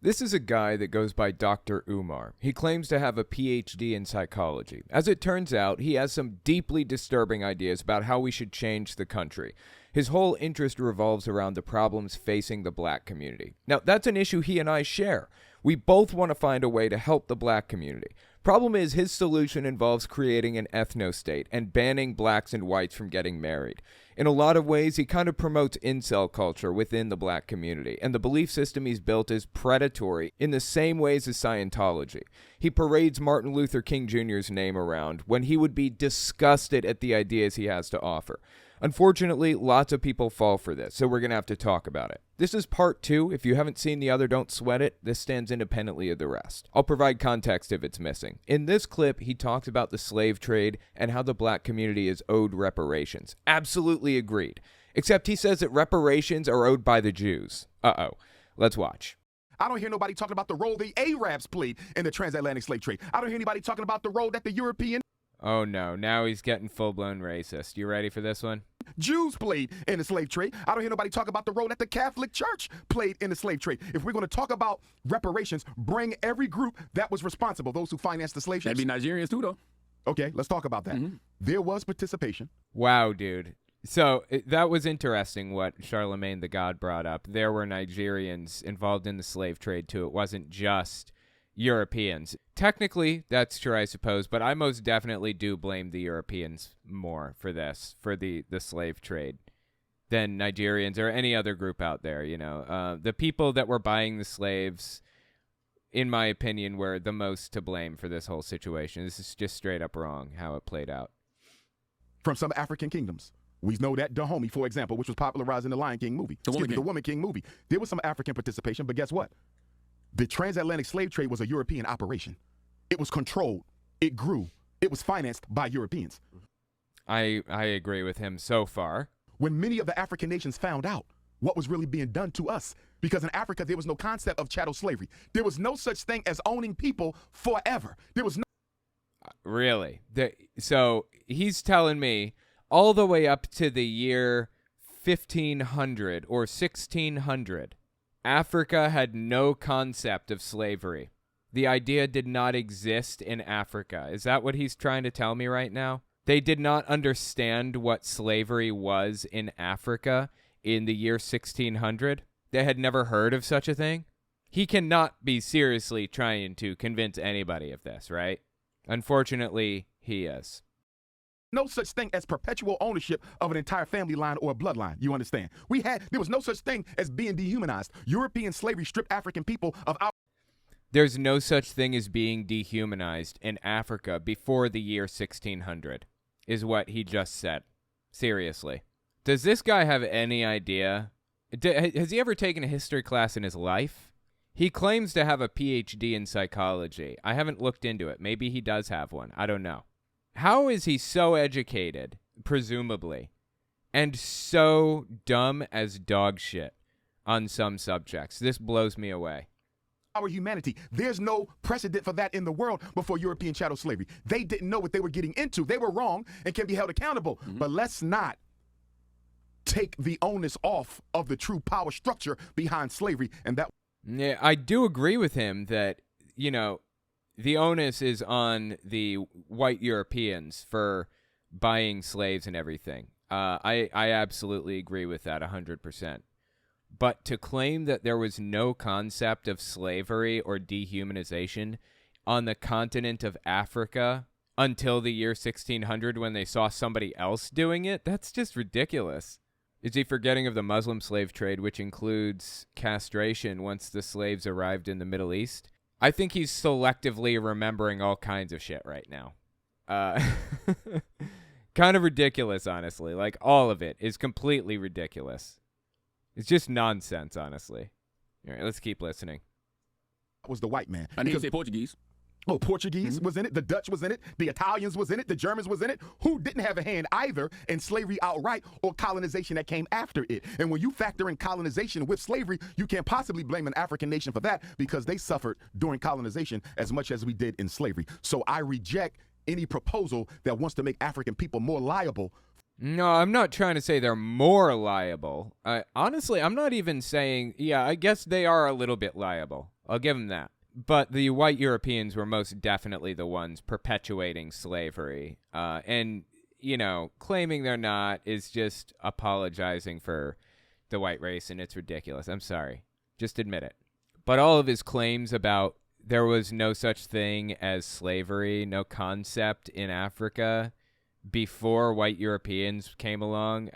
This is a guy that goes by Dr. Umar. He claims to have a PhD in psychology. As it turns out, he has some deeply disturbing ideas about how we should change the country. His whole interest revolves around the problems facing the black community. Now, that's an issue he and I share. We both want to find a way to help the black community. Problem is, his solution involves creating an ethno-state and banning blacks and whites from getting married. In a lot of ways, he kind of promotes incel culture within the black community, and the belief system he's built is predatory in the same ways as Scientology. He parades Martin Luther King Jr.'s name around when he would be disgusted at the ideas he has to offer. Unfortunately, lots of people fall for this, so we're going to have to talk about it. This is part 2. If you haven't seen the other, don't sweat it. This stands independently of the rest. I'll provide context if it's missing. In this clip, he talks about the slave trade and how the black community is owed reparations. Absolutely agreed. Except he says that reparations are owed by the Jews. Uh-oh. Let's watch. I don't hear nobody talking about the role the Arabs played in the transatlantic slave trade. I don't hear anybody talking about the role that the European Oh no, now he's getting full-blown racist. You ready for this one? Jews played in the slave trade. I don't hear nobody talk about the role that the Catholic Church played in the slave trade. If we're going to talk about reparations, bring every group that was responsible, those who financed the slave ships. That'd be Nigerians too, though. Okay, let's talk about that. There was participation. Wow, dude. So that was interesting what Charlemagne the God brought up. There were Nigerians involved in the slave trade too. It wasn't just Europeans. Technically, that's true, I suppose, but I most definitely do blame the Europeans more for this, for the slave trade, than Nigerians or any other group out there, you know. The people that were buying the slaves, in my opinion, were the most to blame for this whole situation. This is just straight up wrong how it played out. From some African kingdoms. We know that Dahomey, for example, which was popularized in the Lion King movie. The Woman King movie. There was some African participation, but guess what? The transatlantic slave trade was a European operation. It was controlled. It grew. It was financed by Europeans. I agree with him so far. When many of the African nations found out what was really being done to us, because in Africa, there was no concept of chattel slavery. There was no such thing as owning people forever. There was no... Really? So he's telling me all the way up to the year 1500 or 1600, Africa had no concept of slavery. The idea did not exist in Africa. Is that what he's trying to tell me right now? They did not understand what slavery was in Africa in the year 1600? They had never heard of such a thing? He cannot be seriously trying to convince anybody of this, right? Unfortunately, he is. No such thing as perpetual ownership of an entire family line or a bloodline. You understand? There was no such thing as being dehumanized. European slavery stripped African people of our... There's no such thing as being dehumanized in Africa before the year 1600, is what he just said. Seriously. Does this guy have any idea? Has he ever taken a history class in his life? He claims to have a PhD in psychology. I haven't looked into it. Maybe he does have one. I don't know. How is he so educated, presumably, and so dumb as dog shit on some subjects? This blows me away. Our humanity. There's no precedent for that in the world before European chattel slavery. They didn't know what they were getting into. They were wrong and can be held accountable. But let's not take the onus off of the true power structure behind slavery. And that... Yeah, I do agree with him that, you know, the onus is on the white Europeans for buying slaves and everything. I absolutely agree with that 100%. But to claim that there was no concept of slavery or dehumanization on the continent of Africa until the year 1600 when they saw somebody else doing it, that's just ridiculous. Is he forgetting of the Muslim slave trade, which includes castration once the slaves arrived in the Middle East? I think he's selectively remembering all kinds of shit right now. Kind of ridiculous, honestly. Like, all of it is completely ridiculous. It's just nonsense, honestly. All right, let's keep listening. Was the white man. I need to say Portuguese. Oh, Portuguese was in it. The Dutch was in it. The Italians was in it. The Germans was in it. Who didn't have a hand either in slavery outright or colonization that came after it? And when you factor in colonization with slavery, you can't possibly blame an African nation for that because they suffered during colonization as much as we did in slavery. So I reject any proposal that wants to make African people more liable. No, I'm not trying to say they're more liable. Honestly, I'm not even saying, yeah, I guess they are a little bit liable. I'll give him that. But the white Europeans were most definitely the ones perpetuating slavery. And, claiming they're not is just apologizing for the white race, and it's ridiculous. I'm sorry. Just admit it. But all of his claims about there was no such thing as slavery, no concept in Africa before white Europeans came along.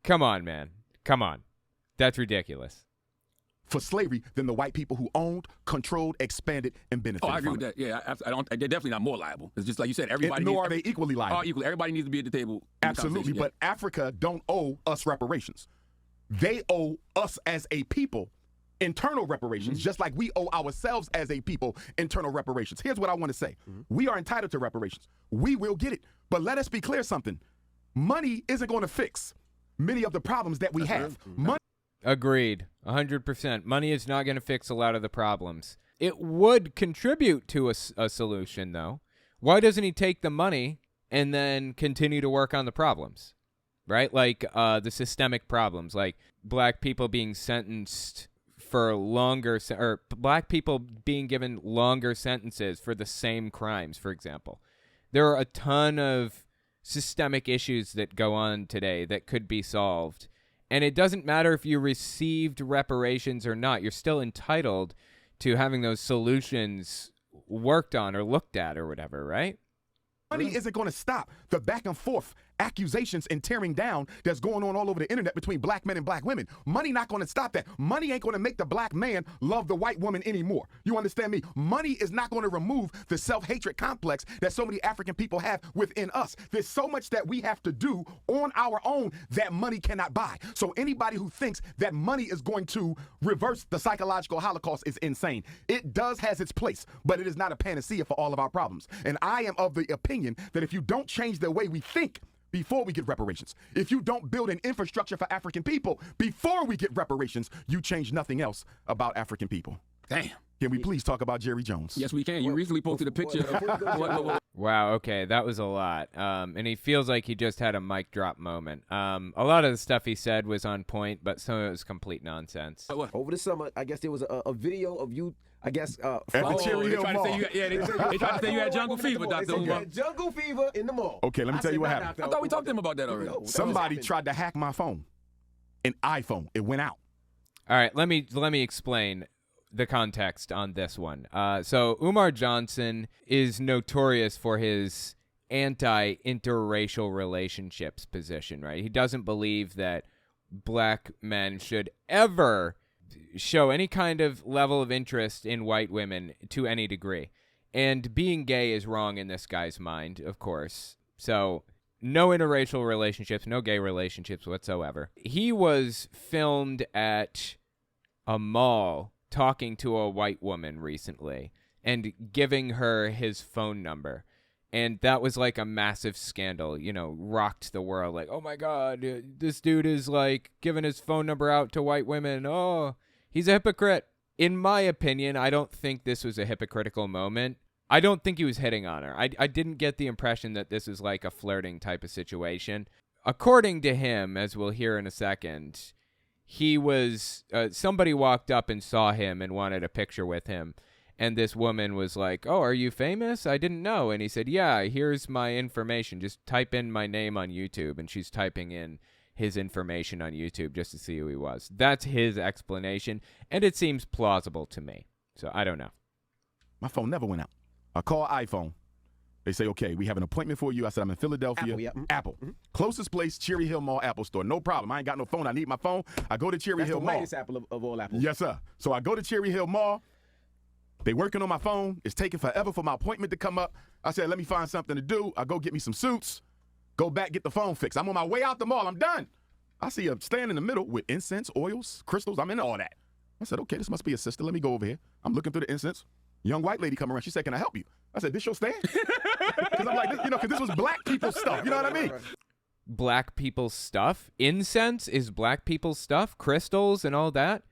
Come on, man. Come on. That's ridiculous. For slavery than the white people who owned, controlled, expanded, and benefited I agree from with it. that. Yeah, I don't. They're definitely not more liable. It's just like you said. Everybody. Nor are they equally liable. All equal. Everybody needs to be at the table. in the Absolutely, conversation, but Africa don't owe us reparations. They owe us as a people internal reparations, just like we owe ourselves as a people internal reparations. Here's what I want to say. We are entitled to reparations. We will get it. But let us be clear something. Money isn't going to fix many of the problems that we have. Money Agreed. 100%. Money is not going to fix a lot of the problems. It would contribute to a solution, though. Why doesn't he take the money and then continue to work on the problems? Right? Like the systemic problems, like black people being sentenced for longer, or black people being given longer sentences for the same crimes, for example. There are a ton of systemic issues that go on today that could be solved. And it doesn't matter if you received reparations or not. You're still entitled to having those solutions worked on or looked at or whatever, right? Money isn't going to stop the back and forth accusations and tearing down that's going on all over the internet between black men and black women. Money not going to stop that. Money ain't going to make the black man love the white woman anymore. You understand me? Money is not going to remove the self-hatred complex that so many African people have within us. There's so much that we have to do on our own that money cannot buy. So anybody who thinks that money is going to reverse the psychological holocaust is insane. It has its place, but it is not a panacea for all of our problems. And I am of the opinion that if you don't change the way we think before we get reparations, if you don't build an infrastructure for African people before we get reparations, you change nothing else about African people. Damn. Can we please talk about Jerry Jones? Yes, we can. You recently posted a picture. Wow, okay, that was a lot. And he feels like he just had a mic drop moment. A lot of the stuff he said was on point, but some of it was complete nonsense. Over the summer, I guess there was a video of you, I guess, At the Cherry Hill Mall. They tried to say you had jungle fever, Dr. Umar. Jungle fever in the mall. Okay, let me tell you what happened. I thought we talked to him about that already. Somebody tried to hack my phone, an iPhone. It went out. All right, let me explain the context on this one. So Umar Johnson is notorious for his anti-interracial relationships position, right? He doesn't believe that black men should ever show any kind of level of interest in white women to any degree. And being gay is wrong in this guy's mind, of course. So no interracial relationships, no gay relationships whatsoever. He was filmed at a mall talking to a white woman recently and giving her his phone number. And that was like a massive scandal, rocked the world. Like, oh my God, this dude is like giving his phone number out to white women. Oh, he's a hypocrite. In my opinion, I don't think this was a hypocritical moment. I don't think he was hitting on her. I didn't get the impression that this was like a flirting type of situation. According to him, as we'll hear in a second, he was, somebody walked up and saw him and wanted a picture with him. And this woman was like, oh, are you famous? I didn't know. And he said, yeah, here's my information. Just type in my name on YouTube. And she's typing in his information on YouTube just to see who he was. That's his explanation. And it seems plausible to me. So I don't know. My phone never went out. I call iPhone. They say, okay, we have an appointment for you. I said, I'm in Philadelphia. Apple, yeah. Apple. Closest place, Cherry Hill Mall, Apple Store. No problem. I ain't got no phone. I need my phone. I go to Cherry Hill the Mall. whitest apple of all apples. Yes, sir. So I go to Cherry Hill Mall. They working on my phone. It's taking forever for my appointment to come up. I said, let me find something to do. I go get me some suits. Go back, get the phone fixed. I'm on my way out the mall. I'm done. I see a stand in the middle with incense, oils, crystals. I'm into all that. I said, okay, this must be a sister. Let me go over here. I'm looking through the incense. Young white lady come around. She said, can I help you? I said, this your stand? Because I'm like, because this was black people stuff. You know what I mean? Black people's stuff? Incense is black people's stuff? Crystals and all that?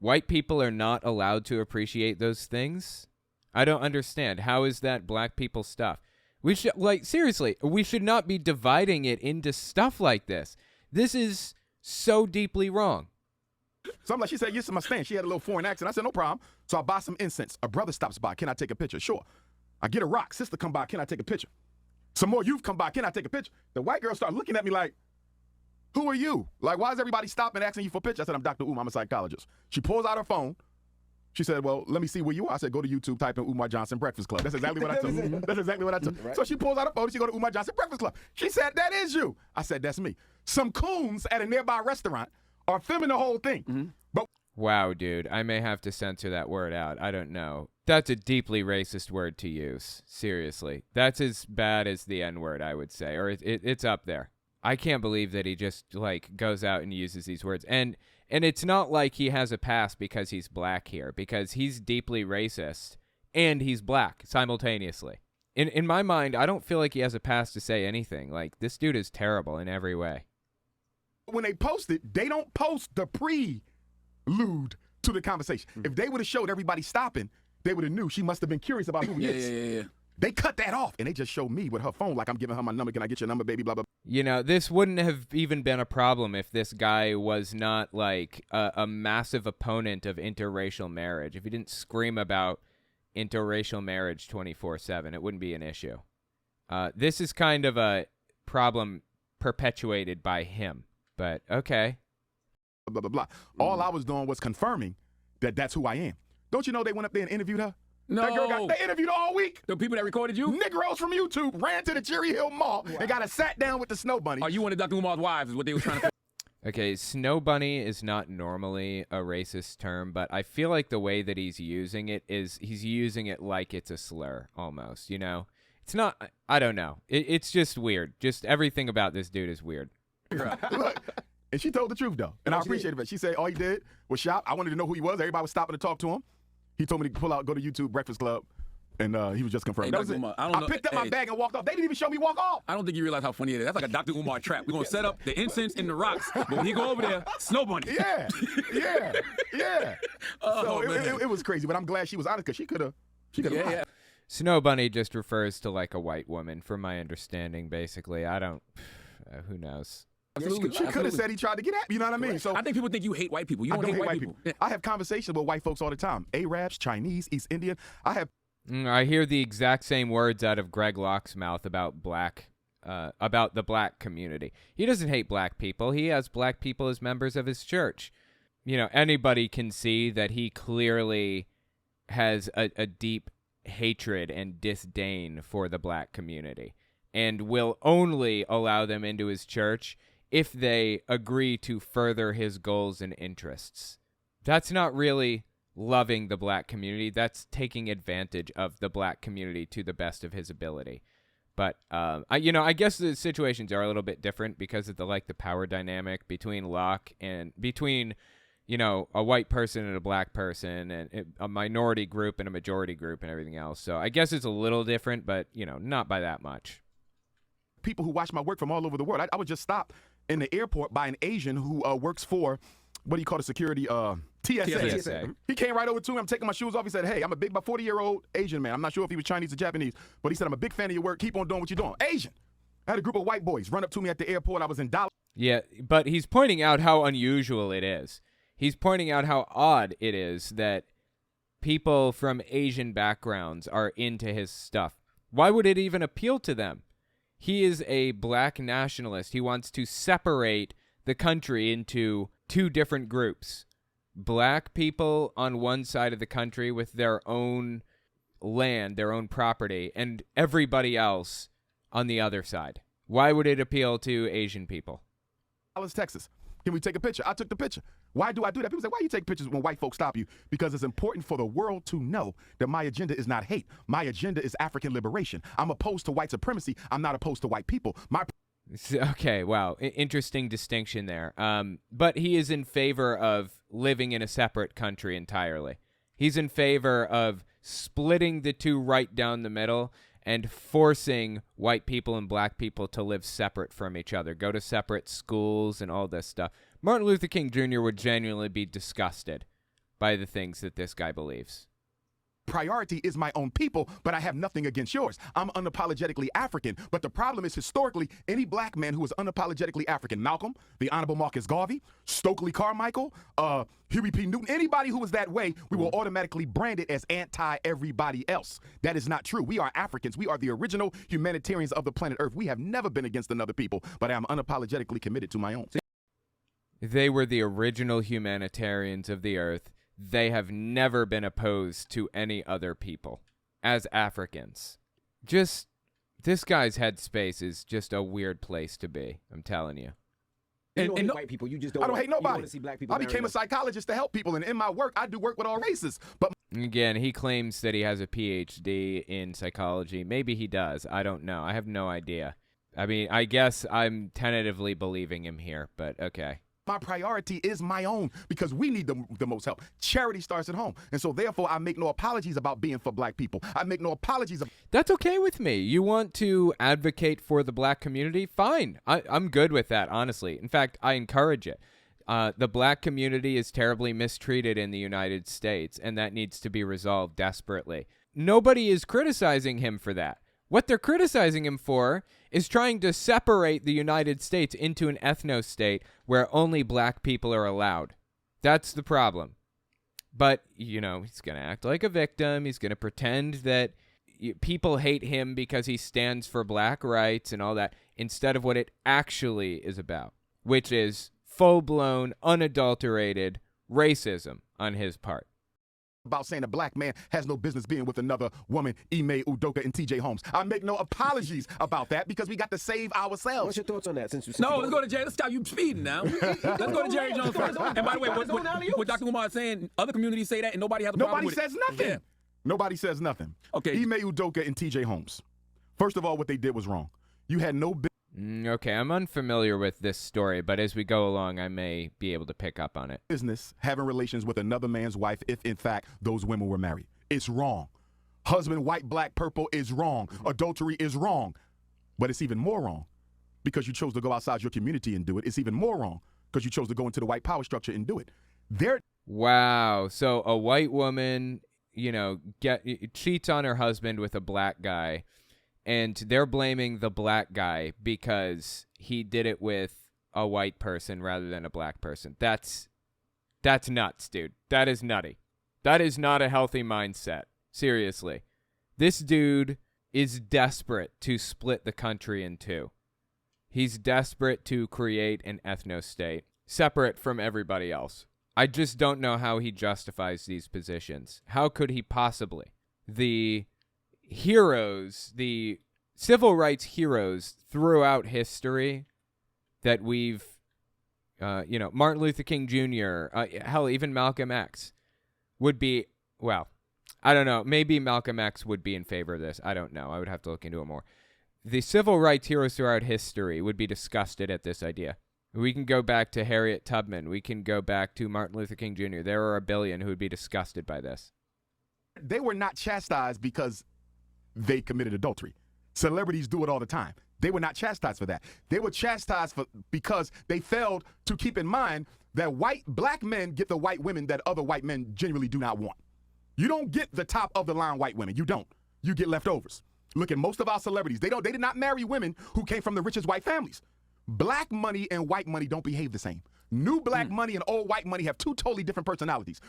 White people are not allowed to appreciate those things? I don't understand. How is that black people's stuff? We should, seriously, we should not be dividing it into stuff like this. This is so deeply wrong. So I'm like, she said, yes, my stand. She had a little foreign accent. I said, no problem. So I buy some incense. A brother stops by. Can I take a picture? Sure. I get a rock. Sister come by. Can I take a picture? Some more youth come by. Can I take a picture? The white girl started looking at me like, who are you? Like, why is everybody stopping asking you for a picture? I said, I'm Dr. Umar. I'm a psychologist. She pulls out her phone. She said, well, let me see where you are. I said, go to YouTube, type in Umar Johnson Breakfast Club. That's exactly what I took. That's exactly what I took. Right. So she pulls out her phone. She go to Umar Johnson Breakfast Club. She said, that is you. I said, that's me. Some coons at a nearby restaurant are filming the whole thing. But Wow, dude. I may have to censor that word out. I don't know. That's a deeply racist word to use. Seriously. That's as bad as the N-word, I would say. Or it's up there. I can't believe that he just, like, goes out and uses these words. And it's not like he has a pass because he's black here, because he's deeply racist and he's black simultaneously. In my mind, I don't feel like he has a pass to say anything. Like, this dude is terrible in every way. when they post it, they don't post the prelude to the conversation. If they would have showed everybody stopping, they would have knew she must have been curious about who he is. Yeah. They cut that off, and they just show me with her phone like I'm giving her my number. Can I get your number, baby? Blah, blah, blah. You know, this wouldn't have even been a problem if this guy was not, like, a massive opponent of interracial marriage. If he didn't scream about interracial marriage 24/7, it wouldn't be an issue. This is kind of a problem perpetuated by him, but okay. Blah, blah, blah. All I was doing was confirming that that's who I am. Don't you know they went up there and interviewed her? No. That girl they interviewed her all week. The people that recorded you? Negroes from YouTube ran to the Cherry Hill Mall and got a sat down with the Snow Bunny. Are you one of Dr. Umar's wives is what they were trying to Okay, Snow Bunny is not normally a racist term, but I feel like the way that he's using it is he's using it like it's a slur almost, you know? It's not, I don't know. It's just weird. Just everything about this dude is weird. Look, and she told the truth, though. And I appreciated it. She said all he did was shop. I wanted to know who he was. Everybody was stopping to talk to him. He told me to pull out, go to YouTube Breakfast Club, and he was just confirmed. Hey, That was Dr. it. Umar, I don't know- picked up my hey. bag and walked off. They didn't even show me walk off. I don't think you realize how funny it is. That's like a Dr. Umar trap. We're going to set up the incense and the rocks, but when he go over there, Snow Bunny. Yeah. Oh, So man. it was crazy, but I'm glad she was honest because she could have. Yeah. Snow Bunny just refers to like a white woman, from my understanding, basically. I don't, who knows? Absolutely. She could have said he tried to get at me, you know what I mean? So I think people think you hate white people. You I don't hate white people. Yeah. I have conversations with white folks all the time. Arabs, Chinese, East Indian. I have I hear the exact same words out of Greg Locke's mouth about about the black community. He doesn't hate black people. He has black people as members of his church. You know, anybody can see that he clearly has a deep hatred and disdain for the black community and will only allow them into his church if they agree to further his goals and interests. That's not really loving the black community. That's taking advantage of the black community to the best of his ability. But I guess the situations are a little bit different because of the power dynamic between Locke and between a white person and a black person and a minority group and a majority group and everything else. So I guess it's a little different, but not by that much. people who watch my work from all over the world. I would just stop in the airport by an Asian who works for, what do you call the security? TSA. TSA. He came right over to me. I'm taking my shoes off. He said, hey, I'm a big, about 40-year-old Asian man. I'm not sure if he was Chinese or Japanese, but he said, I'm a big fan of your work. Keep on doing what you're doing. Asian. I had a group of white boys run up to me at the airport. I was in Dallas. Yeah, but he's pointing out how unusual it is. He's pointing out how odd it is that people from Asian backgrounds are into his stuff. Why would it even appeal to them? He is a black nationalist. He wants to separate the country into two different groups. Black people on one side of the country with their own land, their own property, and everybody else on the other side. Why would it appeal to Asian people? Dallas, Texas. Can we take a picture? I took the picture. Why do I do that? People say, why you take pictures when white folks stop you? Because it's important for the world to know that my agenda is not hate. My agenda is African liberation. I'm opposed to white supremacy. I'm not opposed to white people. Okay, wow. Interesting distinction there. But he is in favor of living in a separate country entirely. He's in favor of splitting the two right down the middle and forcing white people and black people to live separate from each other, go to separate schools and all this stuff. Martin Luther King Jr. would genuinely be disgusted by the things that this guy believes. priority is my own people, but I have nothing against yours. I'm unapologetically African, but the problem is historically, any black man who was unapologetically African, Malcolm, the Honorable Marcus Garvey, Stokely Carmichael, Huey P. Newton, anybody who was that way, we will automatically brand it as anti-everybody else. That is not true. We are Africans. We are the original humanitarians of the planet Earth. We have never been against another people, but I am unapologetically committed to my own. They were the original humanitarians of the earth. They have never been opposed to any other people as Africans. Just, this guy's headspace is just a weird place to be, I'm telling you. You don't hate no- white people. You just don't. I don't hate You don't nobody. want to see black people. I became a psychologist to help people, and in my work, I do work with all races. But Again, he claims that he has a PhD in psychology. Maybe he does. I don't know. I have no idea. I mean, I guess I'm tentatively believing him here, but okay. my priority is my own because we need the most help. Charity starts at home. And so therefore, I make no apologies about being for black people. I make no apologies. That's okay with me. You want to advocate for the black community? Fine. I'm good with that, honestly. In fact, I encourage it. The black community is terribly mistreated in the United States, and that needs to be resolved desperately. Nobody is criticizing him for that. What they're criticizing him for is trying to separate the United States into an ethno-state where only black people are allowed. That's the problem. But, you know, he's going to act like a victim. He's going to pretend that people hate him because he stands for black rights and all that, instead of what it actually is about, which is full-blown, unadulterated racism on his part. About saying a black man has no business being with another woman, Ime Udoka and TJ Holmes. I make no apologies about that because we got to save ourselves. What's your thoughts on that? No, let's go to Jerry. Let's stop you speeding now. Let's go to Jerry Jones first. And by the way, what Dr. Umar is saying, other communities say that and nobody has a problem with it. Nobody says nothing. Yeah. Nobody says nothing. Okay. Ime Udoka and TJ Holmes. First of all, what they did was wrong. You had no business. Okay, I'm unfamiliar with this story, but as we go along, I may be able to pick up on it. Having relations with another man's wife if, in fact, those women were married. It's wrong. Husband, white, black, purple is wrong. Adultery is wrong. But it's even more wrong because you chose to go outside your community and do it. It's even more wrong because you chose to go into the white power structure and do it. Wow. So a white woman, cheats on her husband with a black guy, and they're blaming the black guy because he did it with a white person rather than a black person. That's nuts, dude. That is nutty. That is not a healthy mindset. Seriously. This dude is desperate to split the country in two. He's desperate to create an ethno-state separate from everybody else. I just don't know how he justifies these positions. How could he possibly? The heroes, the civil rights heroes throughout history that we've, Martin Luther King Jr., hell, even Malcolm X would be, well, I don't know. Maybe Malcolm X would be in favor of this. I don't know. I would have to look into it more. The civil rights heroes throughout history would be disgusted at this idea. We can go back to Harriet Tubman. We can go back to Martin Luther King Jr. There are a billion who would be disgusted by this. They were not chastised because they committed adultery. Celebrities do it all the time. They were not chastised for that. They were chastised because they failed to keep in mind that black men get the white women that other white men genuinely do not want. You don't get the top of the line white women. You don't. You get leftovers. Look at most of our celebrities. They did not marry women who came from the richest white families. Black money and white money don't behave the same. New black money and old white money have two totally different personalities.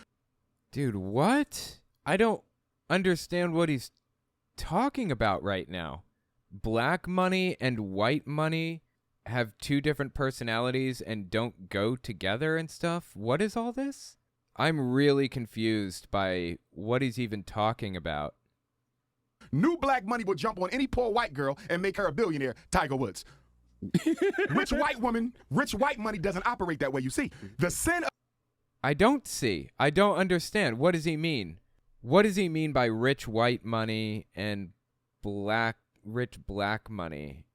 Dude, what? I don't understand what he's talking about right now. Black money and white money have two different personalities and don't go together and stuff? What is all this? I'm really confused by what he's even talking about. New black money will jump on any poor white girl and make her a billionaire, Tiger Woods. Rich white money doesn't operate that way, you see. The sin of I don't see. I don't understand. What does he mean? What does he mean by rich white money and rich black money?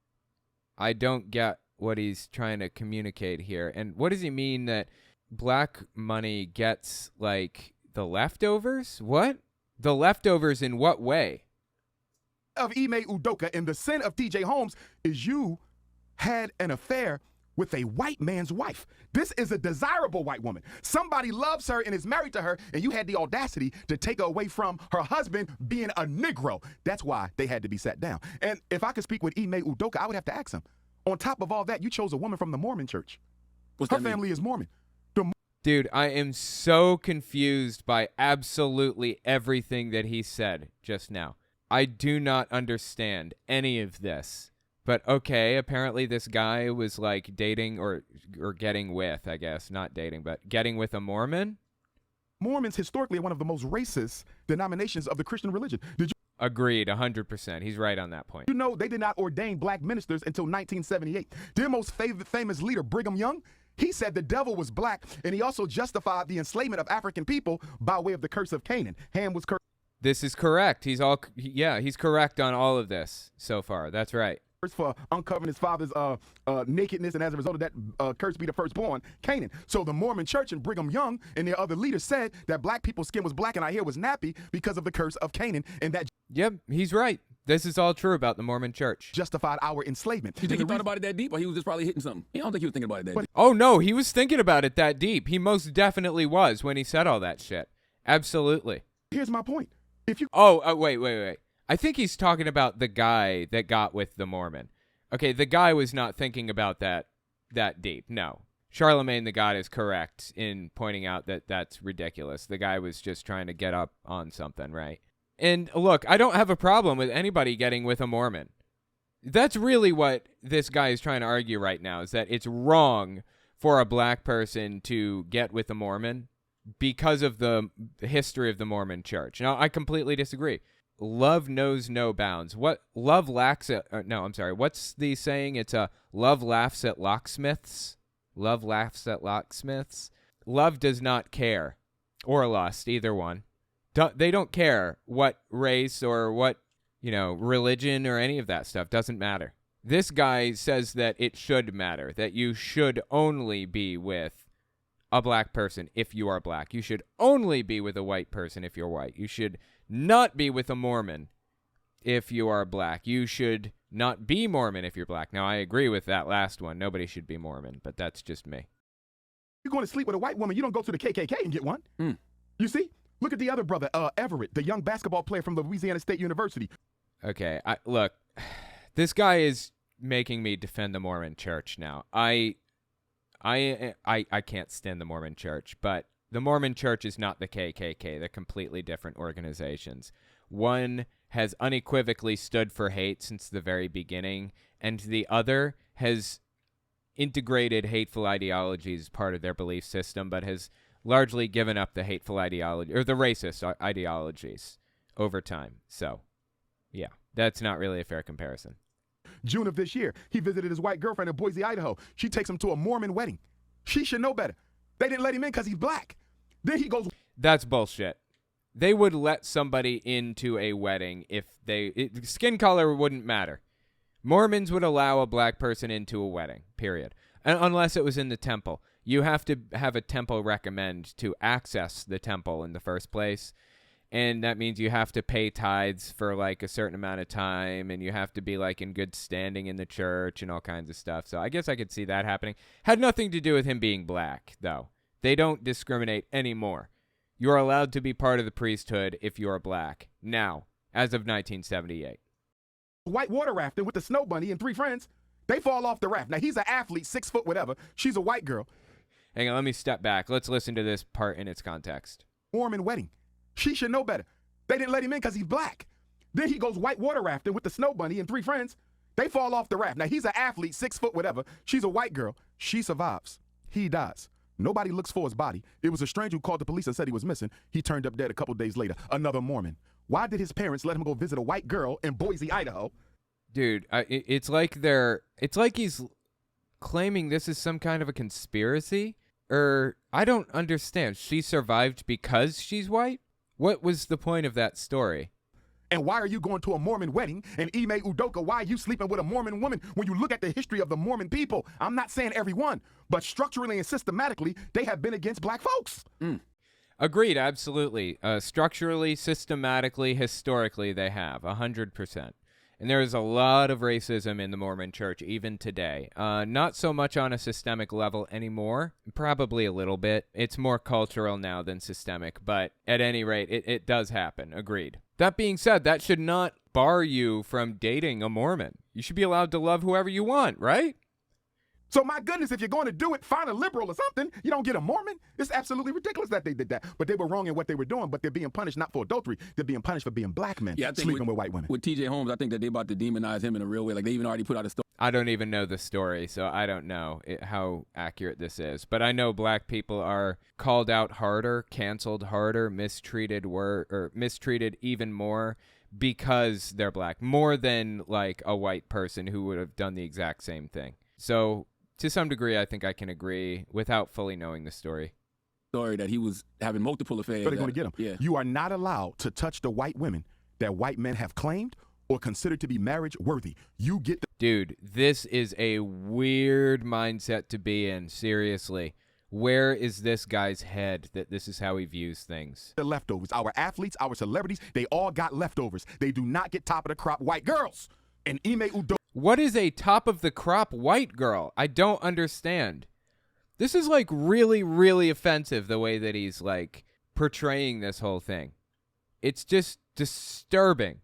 I don't get what he's trying to communicate here. And what does he mean that black money gets, like, the leftovers? What? The leftovers in what way? Of Ime Udoka and the sin of TJ Holmes is you had an affair with a white man's wife. This is a desirable white woman. Somebody loves her and is married to her, and you had the audacity to take her away from her husband being a Negro. That's why they had to be sat down. And if I could speak with Ime Udoka, I would have to ask him. On top of all that, you chose a woman from the Mormon church. What's Her that mean? family is Mormon. Dude, I am so confused by absolutely everything that he said just now. I do not understand any of this. But okay, apparently this guy was like dating or getting with, I guess, not dating, but getting with a Mormon? Mormons historically are one of the most racist denominations of the Christian religion. Did Agreed, 100%. He's right on that point. you know they did not ordain black ministers until 1978? Their most famous leader, Brigham Young, he said the devil was black, and he also justified the enslavement of African people by way of the curse of Canaan. Ham was cursed This is correct. He's correct on all of this so far. That's right. for uncovering his father's nakedness, and as a result of that, curse be the firstborn, Canaan. So the Mormon church and Brigham Young and their other leaders said that black people's skin was black and our hair was nappy because of the curse of Canaan, and that Yep, he's right. This is all true about the Mormon church. justified our enslavement. You think he thought about it that deep, or he was just probably hitting something? I don't think he was thinking about it that deep. Oh, no, he was thinking about it that deep. He most definitely was when he said all that shit. Absolutely. Here's my point. If you Oh, wait. I think he's talking about the guy that got with the Mormon. Okay, the guy was not thinking about that deep. No. Charlemagne the God is correct in pointing out that that's ridiculous. The guy was just trying to get up on something, right? And look, I don't have a problem with anybody getting with a Mormon. That's really what this guy is trying to argue right now, is that it's wrong for a black person to get with a Mormon because of the history of the Mormon church. Now, I completely disagree. Love knows no bounds. What's the saying? It's love laughs at locksmiths. Love laughs at locksmiths. Love does not care, or lust, either one. They don't care what race or what, religion or any of that stuff. Doesn't matter. This guy says that it should matter, that you should only be with a black person if you are black. You should only be with a white person if you're white. You should not be with a Mormon if you are black. You should not be Mormon if you're black. Now, I agree with that last one. Nobody should be Mormon, but that's just me. you're going to sleep with a white woman, you don't go to the KKK and get one. You see? Look at the other brother, Everett, the young basketball player from Louisiana State University. Okay, look, this guy is making me defend the Mormon church now. I can't stand the Mormon church, but the Mormon church is not the KKK. They're completely different organizations. One has unequivocally stood for hate since the very beginning, and the other has integrated hateful ideologies as part of their belief system, but has largely given up the hateful ideology or the racist ideologies over time. So, yeah, that's not really a fair comparison. June of this year, he visited his white girlfriend in Boise, Idaho. She takes him to a Mormon wedding. She should know better. They didn't let him in because he's black. Then he goes, That's bullshit. They would let somebody into a wedding if skin color wouldn't matter. Mormons would allow a black person into a wedding, period. Unless it was in the temple. You have to have a temple recommend to access the temple in the first place. And that means you have to pay tithes for like a certain amount of time, and you have to be like in good standing in the church and all kinds of stuff. So I guess I could see that happening. Had nothing to do with him being black, though. They don't discriminate anymore. You are allowed to be part of the priesthood if you are black. Now, as of 1978. white water rafting with the snow bunny and 3 friends. They fall off the raft. Now, he's an athlete, 6 foot, whatever. She's a white girl. Hang on, let me step back. Let's listen to this part in its context. Mormon wedding. She should know better. They didn't let him in because he's black. Then he goes white water rafting with the snow bunny and 3 friends. They fall off the raft. Now, he's an athlete, 6 foot, whatever. She's a white girl. She survives. He dies. Nobody looks for his body. It was a stranger who called the police and said he was missing. He turned up dead a couple days later. Another Mormon. Why did his parents let him go visit a white girl in Boise, Idaho? Dude, it's like he's claiming this is some kind of a conspiracy. I don't understand. She survived because she's white? What was the point of that story? And why are you going to a Mormon wedding? And Ime Udoka, why are you sleeping with a Mormon woman when you look at the history of the Mormon people? I'm not saying everyone, but structurally and systematically, they have been against black folks. Agreed, absolutely. Structurally, systematically, historically, they have, 100%. And there is a lot of racism in the Mormon church, even today. Not so much on a systemic level anymore. Probably a little bit. It's more cultural now than systemic. But at any rate, it does happen. Agreed. That being said, that should not bar you from dating a Mormon. You should be allowed to love whoever you want, right? So my goodness, if you're going to do it, find a liberal or something. You don't get a Mormon. It's absolutely ridiculous that they did that. But they were wrong in what they were doing, but they're being punished not for adultery. They're being punished for being black men sleeping with white women. With T.J. Holmes, I think that they about to demonize him in a real way. Like they even already put out a story. I don't even know the story, so I don't know how accurate this is. But I know black people are called out harder, canceled harder, mistreated even more because they're black, more than like a white person who would have done the exact same thing. So to some degree, I think I can agree without fully knowing the story. That he was having multiple affairs. So they're going to get him. Yeah. You are not allowed to touch the white women that white men have claimed or considered to be marriage worthy. You get the... Dude, this is a weird mindset to be in. Seriously. Where is this guy's head that this is how he views things? The leftovers. Our athletes, our celebrities, they all got leftovers. They do not get top of the crop white girls. And Ime Udoka. What is a top-of-the-crop white girl? I don't understand. This is, like, really, really offensive, the way that he's, like, portraying this whole thing. It's just disturbing.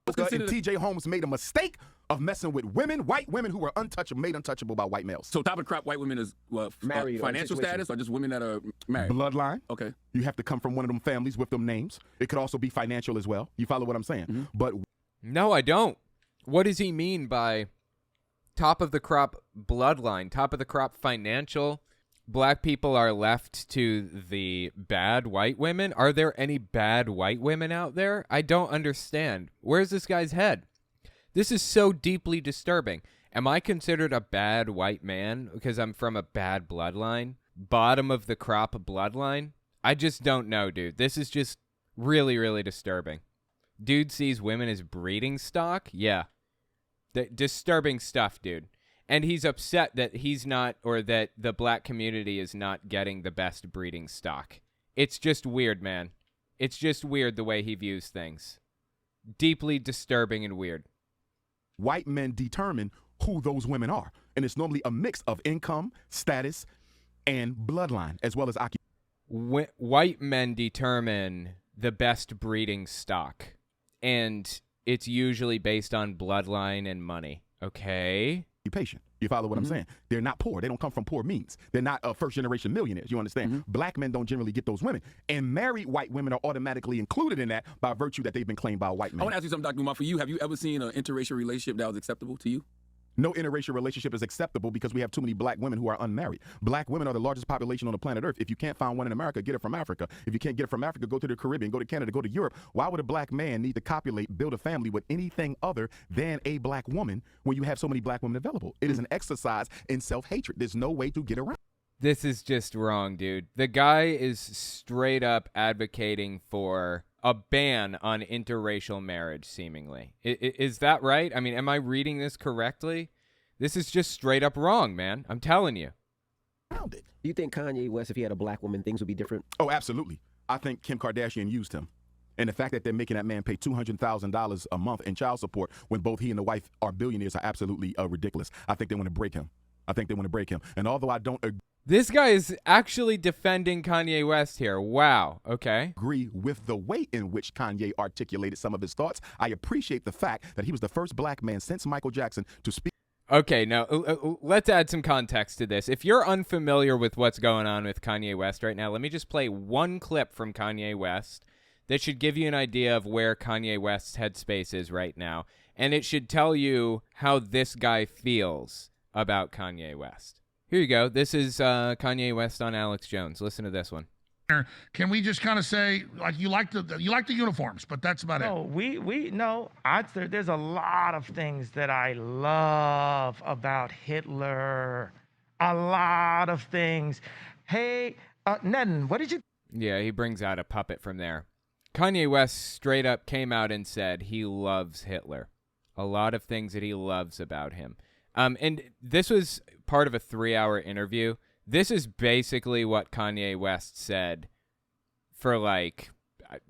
And T.J. Holmes made a mistake of messing with white women who were made untouchable by white males. So top-of-the-crop white women is married, financial status or just women that are married? Bloodline. Okay. You have to come from one of them families with them names. It could also be financial as well. You follow what I'm saying? Mm-hmm. But no, I don't. What does he mean by top-of-the-crop bloodline, top-of-the-crop financial? Black people are left to the bad white women? Are there any bad white women out there? I don't understand. Where's this guy's head? This is so deeply disturbing. Am I considered a bad white man because I'm from a bad bloodline? Bottom-of-the-crop bloodline? I just don't know, dude. This is just really, really disturbing. Dude sees women as breeding stock? Yeah. Disturbing stuff, dude. And he's upset that he's not, or that the black community is not getting the best breeding stock. It's just weird, man. It's just weird the way he views things. Deeply disturbing and weird. White men determine who those women are. And it's normally a mix of income, status, and bloodline, as well as occupation. White men determine the best breeding stock. And it's usually based on bloodline and money. Okay. You follow what I'm saying? They're not poor. They don't come from poor means. They're not first-generation millionaires. You understand? Black men don't generally get those women. And married white women are automatically included in that by virtue that they've been claimed by a white man. I want to ask you something, Dr. Umar. For you, have you ever seen an interracial relationship that was acceptable to you? No interracial relationship is acceptable because we have too many black women who are unmarried. Black women are the largest population on the planet Earth. If you can't find one in America, get it from Africa. If you can't get it from Africa, go to the Caribbean, go to Canada, go to Europe. Why would a black man need to copulate, build a family with anything other than a black woman when you have so many black women available? It is an exercise in self-hatred. There's no way to get around. This is just wrong, dude. The guy is straight up advocating for a ban on interracial marriage, seemingly. Is that right? I mean, am I reading this correctly? This is just straight up wrong, man. I'm telling you. Do you think Kanye West, if he had a black woman, things would be different? Oh, absolutely. I think Kim Kardashian used him. And the fact that they're making that man pay $200,000 a month in child support when both he and the wife are billionaires are absolutely ridiculous. I think they want to break him. And although I don't This guy is actually defending Kanye West here. Wow. Okay. agree with the way in which Kanye articulated some of his thoughts, I appreciate the fact that he was the first black man since Michael Jackson to speak. Okay, now let's add some context to this. If you're unfamiliar with what's going on with Kanye West right now, let me just play one clip from Kanye West that should give you an idea of where Kanye West's headspace is right now. And it should tell you how this guy feels about Kanye West. Here you go. This is Kanye West on Alex Jones. Listen to this one. Can we just kind of say, like, you like the uniforms, but that's about it? No. There's a lot of things that I love about Hitler. A lot of things. Hey, Nedden, what did you? Yeah, he brings out a puppet from there. Kanye West straight up came out and said he loves Hitler. A lot of things that he loves about him. And this was part of a 3-hour interview. This is basically what Kanye West said for like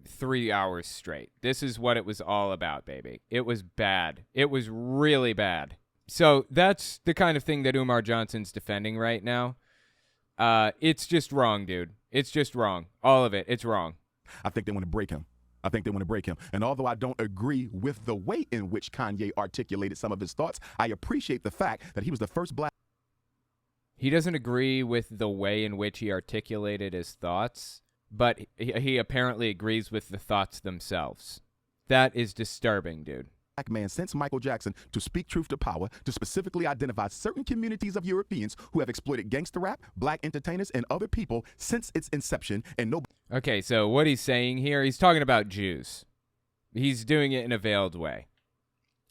3 hours straight. This is what it was all about, baby. It was bad. It was really bad. So that's the kind of thing that Umar Johnson's defending right now. It's just wrong, dude. It's just wrong. All of it. It's wrong. I think they want to break him. And although I don't agree with the way in which Kanye articulated some of his thoughts, I appreciate the fact that he was the first black. He doesn't agree with the way in which he articulated his thoughts, but he apparently agrees with the thoughts themselves. That is disturbing, dude. Black man since Michael Jackson to speak truth to power, to specifically identify certain communities of Europeans who have exploited gangster rap, black entertainers, and other people since its inception. And no. Okay, so what he's saying here, he's talking about Jews. He's doing it in a veiled way.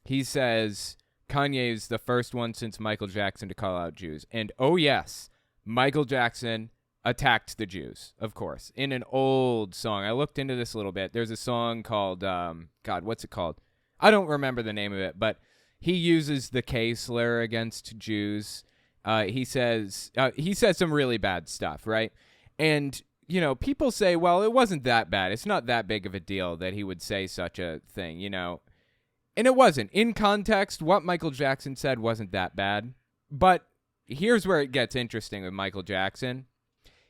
He says Kanye is the first one since Michael Jackson to call out Jews. And oh yes, Michael Jackson attacked the Jews, of course, in an old song. I looked into this a little bit. There's a song called, God, what's it called? I don't remember the name of it, but he uses the K slur against Jews. He says some really bad stuff, right? And, you know, people say, well, it wasn't that bad. It's not that big of a deal that he would say such a thing, you know. And it wasn't. In context, what Michael Jackson said wasn't that bad. But here's where it gets interesting with Michael Jackson.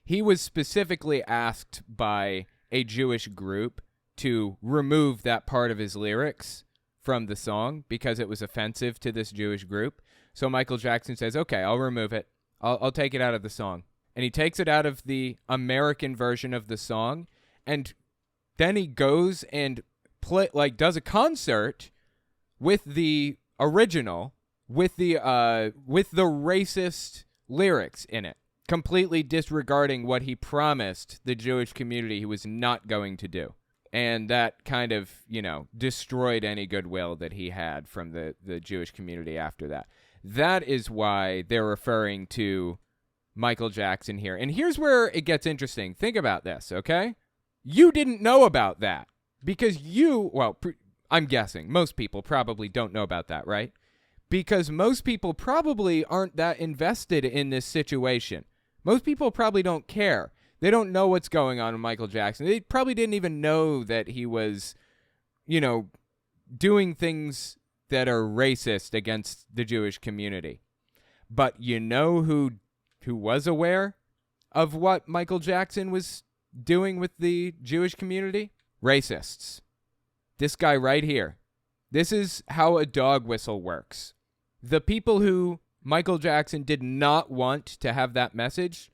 He was specifically asked by a Jewish group to remove that part of his lyrics from the song because it was offensive to this Jewish group. So Michael Jackson says, okay, I'll remove it. I'll take it out of the song. And he takes it out of the American version of the song. And then he goes and does a concert with the original, with the racist lyrics in it, completely disregarding what he promised the Jewish community he was not going to do. And that kind of, you know, destroyed any goodwill that he had from the Jewish community after that. That is why they're referring to Michael Jackson here. And here's where it gets interesting. Think about this, okay? You didn't know about that because I'm guessing most people probably don't know about that, right? Because most people probably aren't that invested in this situation. Most people probably don't care. They don't know what's going on with Michael Jackson. They probably didn't even know that he was, you know, doing things that are racist against the Jewish community. But you know who was aware of what Michael Jackson was doing with the Jewish community? Racists. This guy right here. This is how a dog whistle works. The people who Michael Jackson did not want to have that message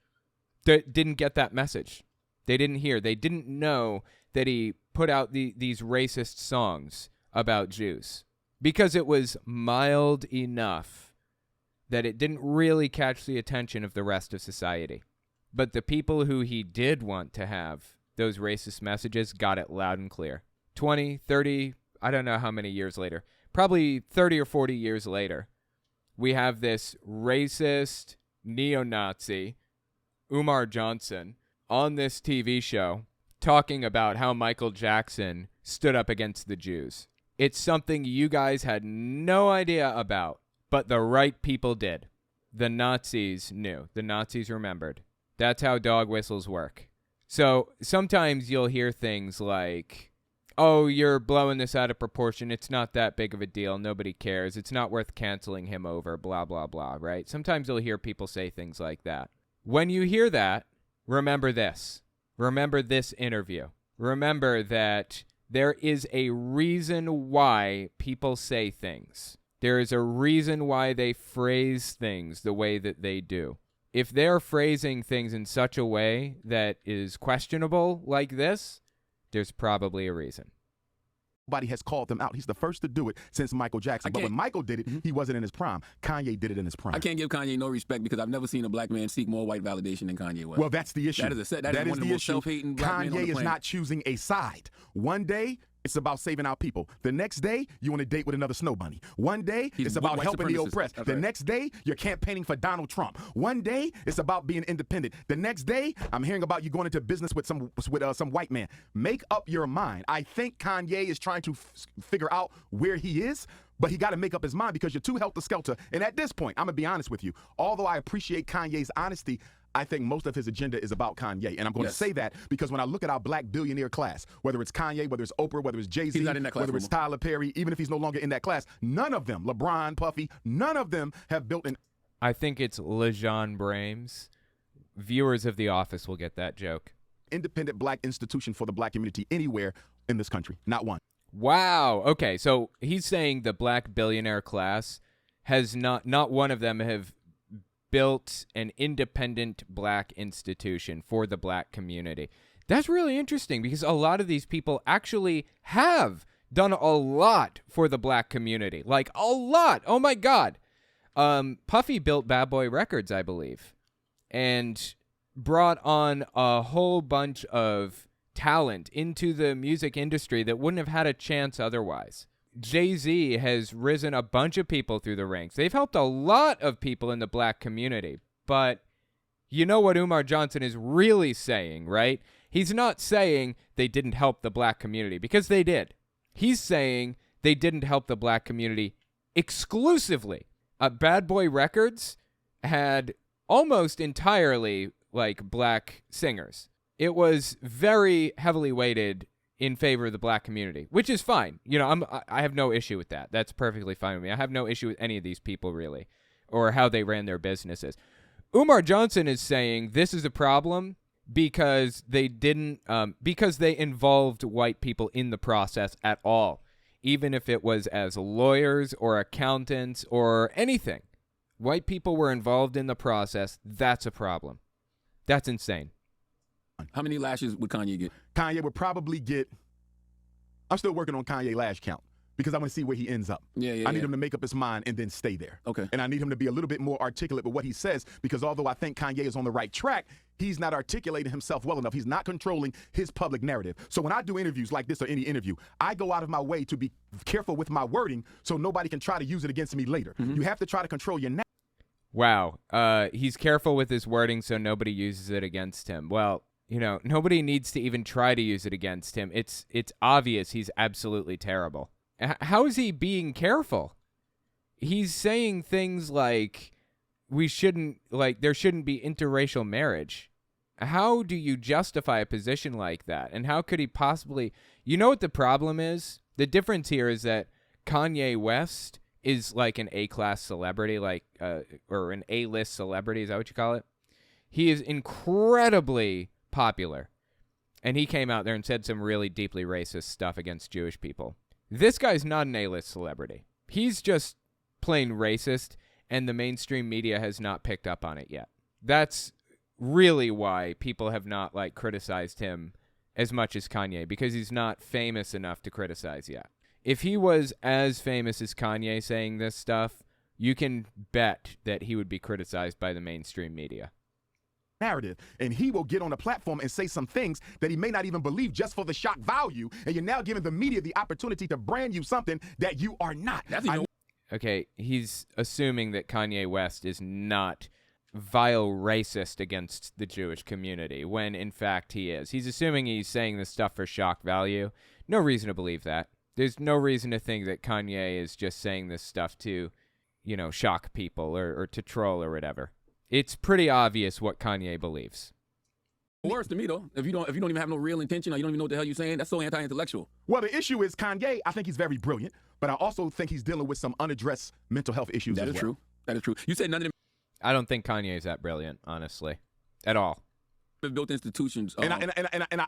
didn't get that message. They didn't hear. They didn't know that he put out these racist songs about Jews because it was mild enough that it didn't really catch the attention of the rest of society. But the people who he did want to have those racist messages got it loud and clear. 20, 30, I don't know how many years later, probably 30 or 40 years later, we have this racist neo-Nazi Umar Johnson on this TV show talking about how Michael Jackson stood up against the Jews. It's something you guys had no idea about, but the right people did. The Nazis knew. The Nazis remembered. That's how dog whistles work. So sometimes you'll hear things like, oh, you're blowing this out of proportion. It's not that big of a deal. Nobody cares. It's not worth canceling him over, blah, blah, blah, right? Sometimes you'll hear people say things like that. When you hear that, remember this. Remember this interview. Remember that there is a reason why people say things. There is a reason why they phrase things the way that they do. If they're phrasing things in such a way that is questionable like this, there's probably a reason. Nobody has called them out. He's the first to do it since Michael Jackson. But when Michael did it, he wasn't in his prime. Kanye did it in his prime. I can't give Kanye no respect because I've never seen a black man seek more white validation than Kanye was. Well, that's the issue. That is one of the most self-hating black men on the Kanye is planet. not choosing a side. One day, it's about saving our people. The next day, you want to date with another snow bunny. One day, He's it's about white helping the supremacist. oppressed. That's The right. next day, you're campaigning for Donald Trump. One day, it's about being independent. The next day, I'm hearing about you going into business with some white man. Make up your mind. I think Kanye is trying to figure out where he is, but he got to make up his mind because you're too helter-skelter. And at this point, I'm going to be honest with you. Although I appreciate Kanye's honesty, I think most of his agenda is about Kanye. And I'm going to say that because when I look at our black billionaire class, whether it's Kanye, whether it's Oprah, whether it's Jay-Z, He's not in that class whether it's anymore. Tyler Perry, even if he's no longer in that class, none of them, LeBron, Puffy, none of them have built an I think it's LeJean Brames. Viewers of The Office will get that joke. independent black institution for the black community anywhere in this country. Not one. Wow. Okay, so he's saying the black billionaire class has not one of them have built an independent black institution for the black community. That's really interesting because a lot of these people actually have done a lot for the black community. Like a lot. Oh my God. Puffy built Bad Boy Records, I believe, and brought on a whole bunch of talent into the music industry that wouldn't have had a chance otherwise. Jay-Z has risen a bunch of people through the ranks. They've helped a lot of people in the black community. But you know what Umar Johnson is really saying, right? He's not saying they didn't help the black community, because they did. He's saying they didn't help the black community exclusively. Bad Boy Records had almost entirely like black singers. It was very heavily weighted in favor of the black community, which is fine. You know, I have no issue with that. That's perfectly fine with me. I have no issue with any of these people really, or how they ran their businesses. Umar Johnson is saying this is a problem because they didn't, because they involved white people in the process at all, even if it was as lawyers or accountants or anything. White people were involved in the process. That's a problem. That's insane. How many lashes would Kanye get? Kanye would probably get, I'm still working on Kanye lash count because I want to see where he ends up. I need him to make up his mind and then stay there. Okay. And I need him to be a little bit more articulate with what he says, because although I think Kanye is on the right track, he's not articulating himself well enough. He's not controlling his public narrative. So when I do interviews like this or any interview, I go out of my way to be careful with my wording so nobody can try to use it against me later. You have to try to control your narrative. Wow. He's careful with his wording so nobody uses it against him. Well, you know, nobody needs to even try to use it against him. It's obvious he's absolutely terrible. How is he being careful? He's saying things like there shouldn't be interracial marriage. How do you justify a position like that? And how could he possibly... You know what the problem is? The difference here is that Kanye West is like an A-class celebrity, like or an A-list celebrity. Is that what you call it? He is incredibly popular. And he came out there and said some really deeply racist stuff against Jewish people. This guy's not an A-list celebrity. He's just plain racist, and the mainstream media has not picked up on it yet. That's really why people have not like criticized him as much as Kanye, because he's not famous enough to criticize yet. If he was as famous as Kanye saying this stuff, you can bet that he would be criticized by the mainstream media. Narrative, and he will get on a platform and say some things that he may not even believe just for the shock value, and you're now giving the media the opportunity to brand you something that you are not. Okay, he's assuming that Kanye West is not vile racist against the Jewish community, when in fact he is. He's assuming he's saying this stuff for shock value. No reason to believe that. There's no reason to think that Kanye is just saying this stuff to, you know, shock people or to troll or whatever. It's pretty obvious what Kanye believes. Worse to me though, if you don't even have no real intention, or you don't even know what the hell you're saying, that's so anti-intellectual. Well, the issue is Kanye, I think he's very brilliant, but I also think he's dealing with some unaddressed mental health issues That as is well. true. That is true. You said none of them I don't think Kanye's that brilliant, honestly, at all. have built institutions. And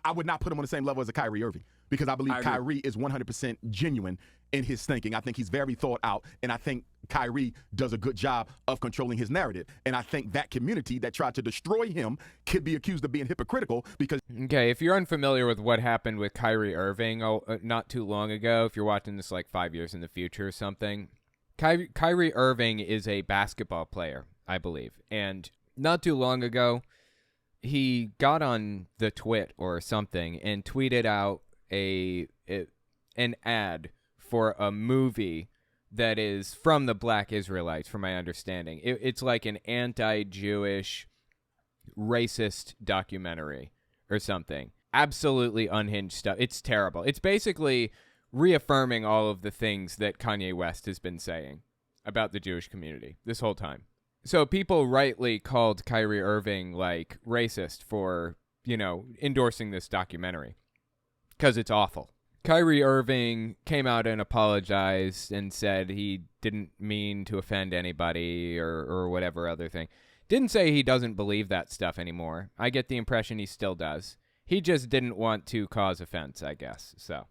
I would not put him on the same level as a Kyrie Irving, because I believe Kyrie is 100% genuine in his thinking. I think he's very thought out, and I think Kyrie does a good job of controlling his narrative. And I think that community that tried to destroy him could be accused of being hypocritical because... Okay, if you're unfamiliar with what happened with Kyrie Irving not too long ago, if you're watching this like 5 years in the future or something, Kyrie Irving is a basketball player, I believe. And not too long ago, he got on the twit or something and tweeted out an ad for a movie that is from the Black Israelites, from my understanding. It's like an anti-Jewish, racist documentary or something. Absolutely unhinged stuff. It's terrible. It's basically reaffirming all of the things that Kanye West has been saying about the Jewish community this whole time. So people rightly called Kyrie Irving like racist for, endorsing this documentary because it's awful. Kyrie Irving came out and apologized and said he didn't mean to offend anybody or whatever other thing. Didn't say he doesn't believe that stuff anymore. I get the impression he still does. He just didn't want to cause offense, I guess. So.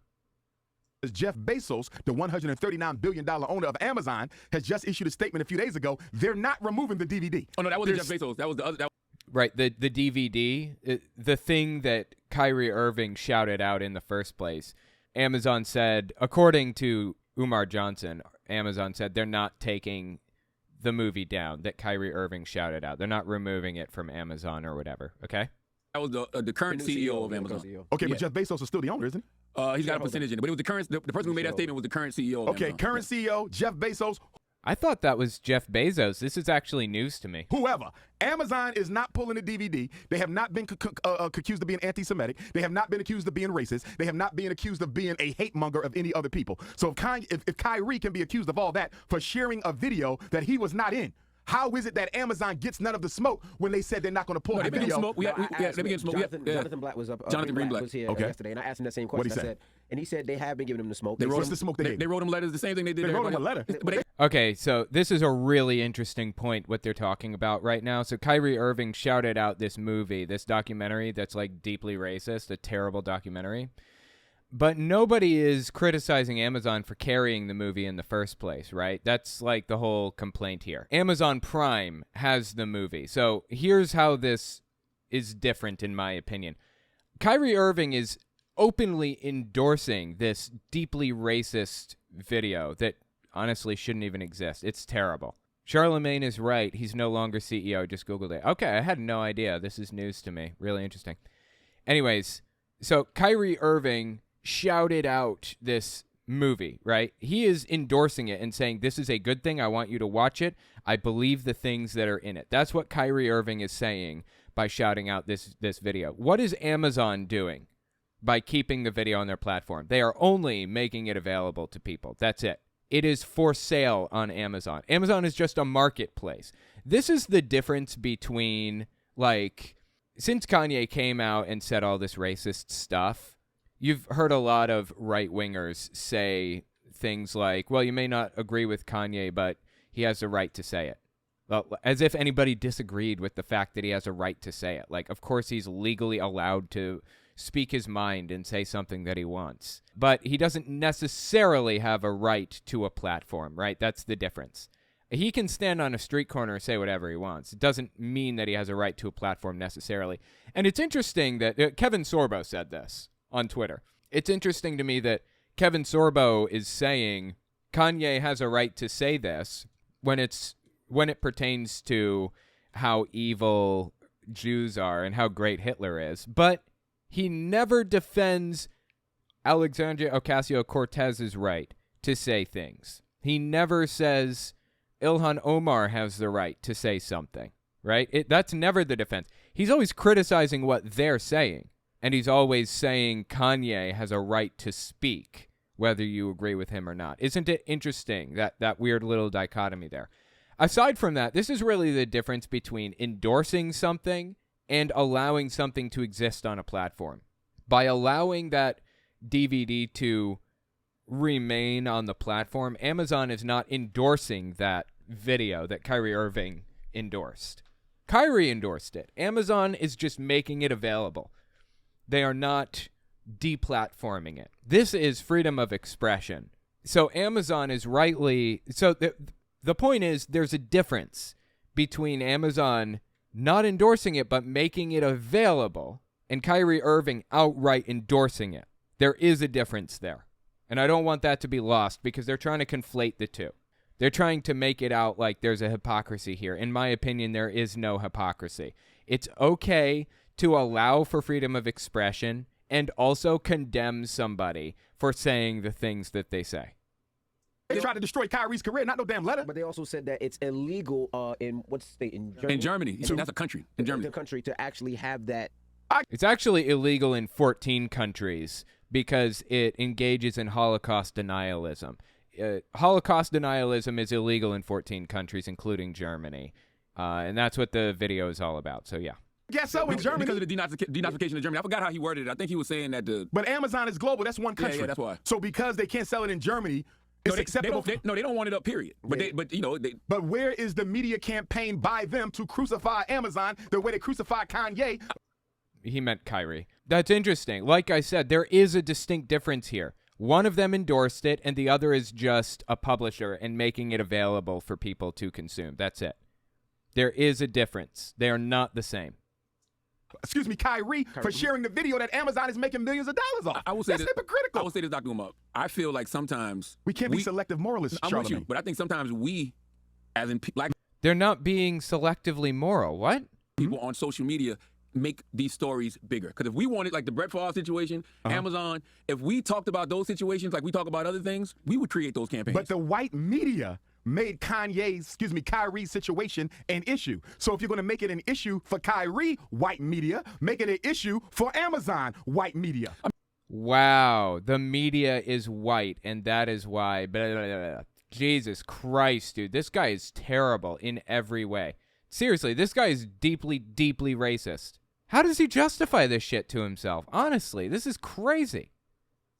Jeff Bezos, the $139 billion owner of Amazon, has just issued a statement a few days ago. They're not removing the DVD. Oh, no, that wasn't Jeff Bezos. That was the other. Right, the DVD, the thing that Kyrie Irving shouted out in the first place. Amazon said, according to Umar Johnson, Amazon said they're not taking the movie down that Kyrie Irving shouted out. They're not removing it from Amazon or whatever, okay? That was the current CEO of Amazon. Okay, but Jeff Bezos is still the owner, isn't he? He's got a percentage in it. But it was the person who made that statement was the current CEO of Amazon. Current CEO, Jeff Bezos. I thought that was Jeff Bezos. This is actually news to me. Whoever. Amazon is not pulling the DVD. They have not been accused of being anti-Semitic. They have not been accused of being racist. They have not been accused of being a hate monger of any other people. So if Kyrie can be accused of all that for sharing a video that he was not in, how is it that Amazon gets none of the smoke when they said they're not going to pull the video? Smoke. They begin smoke. Jonathan Black was up. Jonathan Greenblatt was here yesterday, and I asked him that same question. What'd he say? And he said they have been giving him the smoke. They wrote the smoke. They wrote him letters. The same thing they did. They wrote him a letter. Okay, so this is a really interesting point, what they're talking about right now. So Kyrie Irving shouted out this movie, this documentary that's like deeply racist, a terrible documentary. But nobody is criticizing Amazon for carrying the movie in the first place, right? That's like the whole complaint here. Amazon Prime has the movie. So here's how this is different, in my opinion. Kyrie Irving is openly endorsing this deeply racist video that honestly shouldn't even exist. It's terrible. Charlemagne is right. He's no longer CEO. Just Googled it. Okay, I had no idea. This is news to me. Really interesting. Anyways, so Kyrie Irving shouted out this movie, right? He is endorsing it and saying, this is a good thing. I want you to watch it. I believe the things that are in it. That's what Kyrie Irving is saying by shouting out this video. What is Amazon doing by keeping the video on their platform? They are only making it available to people. That's it. It is for sale on Amazon. Amazon is just a marketplace. This is the difference between, like, since Kanye came out and said all this racist stuff, you've heard a lot of right-wingers say things like, well, you may not agree with Kanye, but he has the right to say it. Well, as if anybody disagreed with the fact that he has a right to say it. Like, of course, he's legally allowed to speak his mind and say something that he wants. But he doesn't necessarily have a right to a platform, right? That's the difference. He can stand on a street corner and say whatever he wants. It doesn't mean that he has a right to a platform necessarily. And it's interesting that Kevin Sorbo said this on Twitter. It's interesting to me that Kevin Sorbo is saying Kanye has a right to say this when it pertains to how evil Jews are and how great Hitler is. But he never defends Alexandria Ocasio-Cortez's right to say things. He never says Ilhan Omar has the right to say something, right? That's never the defense. He's always criticizing what they're saying. And he's always saying Kanye has a right to speak, whether you agree with him or not. Isn't it interesting, that weird little dichotomy there? Aside from that, this is really the difference between endorsing something and allowing something to exist on a platform. By allowing that DVD to remain on the platform, Amazon is not endorsing that video that Kyrie Irving endorsed. Kyrie endorsed it. Amazon is just making it available. They are not deplatforming it. This is freedom of expression. So Amazon is rightly... So the point is there's a difference between Amazon not endorsing it but making it available and Kyrie Irving outright endorsing it. There is a difference there. And I don't want that to be lost because they're trying to conflate the two. They're trying to make it out like there's a hypocrisy here. In my opinion, there is no hypocrisy. It's okay to allow for freedom of expression and also condemn somebody for saying the things that they say. They tried to destroy Kyrie's career, not no damn letter. But they also said that it's illegal in what state? In Germany? In Germany. That's a country. In Germany. The country to actually have that. It's actually illegal in 14 countries because it engages in Holocaust denialism. Holocaust denialism is illegal in 14 countries, including Germany. And that's what the video is all about. So, yeah. Guess so in Germany. Because of the denazification of Germany. I forgot how he worded it. I think he was saying that But Amazon is global. That's one country. Yeah, that's why. So because they can't sell it in Germany, it's acceptable. They don't want it up, period. But where is the media campaign by them to crucify Amazon the way they crucified Kanye? He meant Kyrie. That's interesting. Like I said, there is a distinct difference here. One of them endorsed it, and the other is just a publisher and making it available for people to consume. That's it. There is a difference. They are not the same. Excuse me, Kyrie, for sharing the video that Amazon is making millions of dollars off. I will say That's this, hypocritical. I will say this, Dr. Umar. I feel like sometimes we can't be selective moralists, I'm with Charlamagne. you, but I think sometimes we, as in black They're not being selectively moral. What? people on social media, make these stories bigger. Because if we wanted, like the Brett Favre situation, Amazon, if we talked about those situations like we talk about other things, we would create those campaigns. But the white media made Kyrie's situation an issue. So if you're going to make it an issue for Kyrie, white media, make it an issue for Amazon, white media. Wow. The media is white, and that is why. Blah, blah, blah, blah. Jesus Christ, dude. This guy is terrible in every way. Seriously, this guy is deeply, deeply racist. How does he justify this shit to himself? Honestly, this is crazy.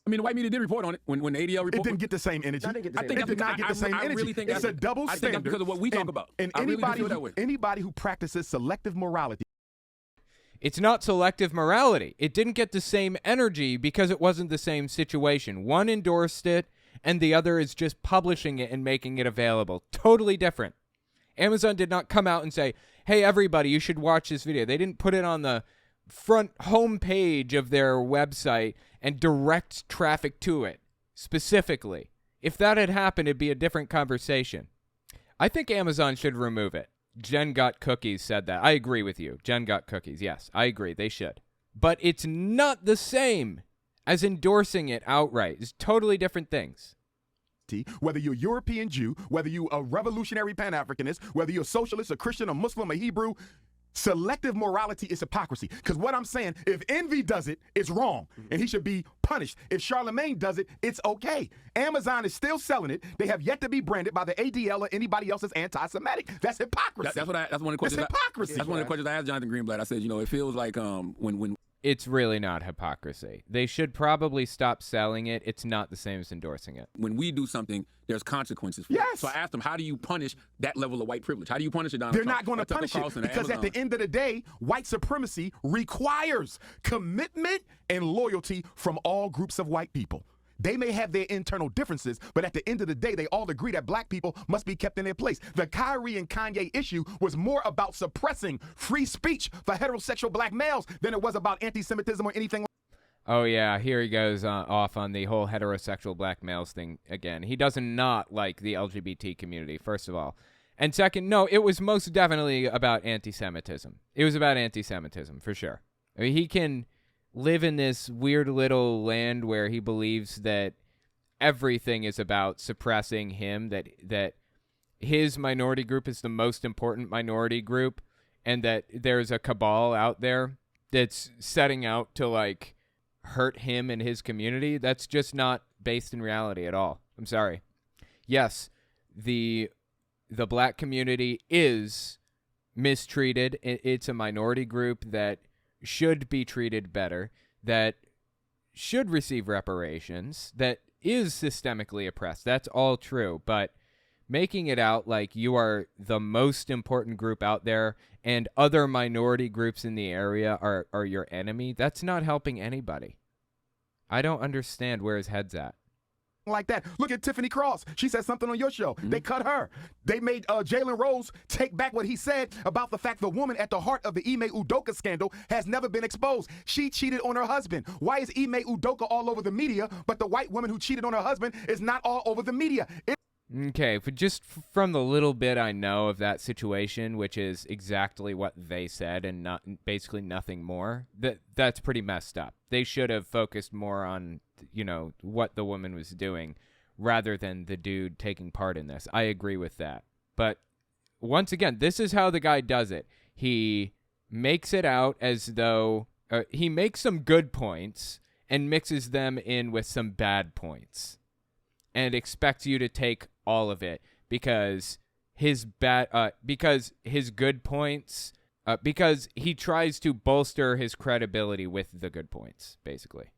I mean, the white media did report on it when the ADL reported. It didn't get the same energy. I think it I think It did not get the same I energy. really think It's a double I standard. think that's because of what we talk about. And I really do feel that way. anybody who practices selective morality. It's not selective morality. It didn't get the same energy because it wasn't the same situation. One endorsed it, and the other is just publishing it and making it available. Totally different. Amazon did not come out and say, hey, everybody, you should watch this video. They didn't put it on the front homepage of their website and direct traffic to it specifically. If that had happened, it'd be a different conversation. I think Amazon should remove it. Jen Got Cookies said that. I agree with you. Jen Got Cookies. Yes, I agree. They should. But it's not the same as endorsing it outright. It's totally different things. Whether you're a European Jew, whether you're a revolutionary Pan-Africanist, whether you're a socialist, a Christian, a Muslim, a Hebrew, selective morality is hypocrisy. Because what I'm saying, if Envy does it, it's wrong, and he should be punished. If Charlamagne does it, it's okay. Amazon is still selling it. They have yet to be branded by the ADL or anybody else as anti-Semitic. That's hypocrisy. That's one of the questions. That's hypocrisy. That's one of the questions I asked Jonathan Greenblatt. I said, it feels like when It's really not hypocrisy. They should probably stop selling it. It's not the same as endorsing it. when we do something, there's consequences for it. Yes. So I asked him, how do you punish that level of white privilege? How do you punish it, Donald They're Trump? not going to or Tucker punish Carlson it or because at Amazon? the end of the day, white supremacy requires commitment and loyalty from all groups of white people. They may have their internal differences, but at the end of the day, they all agree that black people must be kept in their place. The Kyrie and Kanye issue was more about suppressing free speech for heterosexual black males than it was about anti-Semitism or anything. Oh, yeah, here he goes off on the whole heterosexual black males thing again. He does not like the LGBT community, first of all. And second, no, it was most definitely about anti-Semitism. It was about anti-Semitism, for sure. I mean, he can live in this weird little land where he believes that everything is about suppressing him, that his minority group is the most important minority group, and that there's a cabal out there that's setting out to, like, hurt him and his community. That's just not based in reality at all. I'm sorry. Yes, the black community is mistreated. It's a minority group that should be treated better, that should receive reparations, that is systemically oppressed. That's all true. But making it out like you are the most important group out there and other minority groups in the area are your enemy, that's not helping anybody. I don't understand where his head's at. Like that. Look at Tiffany Cross. She said something on your show. They cut her. They made Jalen Rose take back what he said about the fact the woman at the heart of the Ime Udoka scandal has never been exposed. She cheated on her husband. Why is Ime Udoka all over the media, but the white woman who cheated on her husband is not all over the media? Okay, but just from the little bit I know of that situation, which is exactly what they said and not basically nothing more, that's pretty messed up. They should have focused more on, what the woman was doing rather than the dude taking part in this. I agree with that. But once again, this is how the guy does it. He makes it out as though he makes some good points and mixes them in with some bad points and expects you to take all of it because his because his good points, because he tries to bolster his credibility with the good points, basically.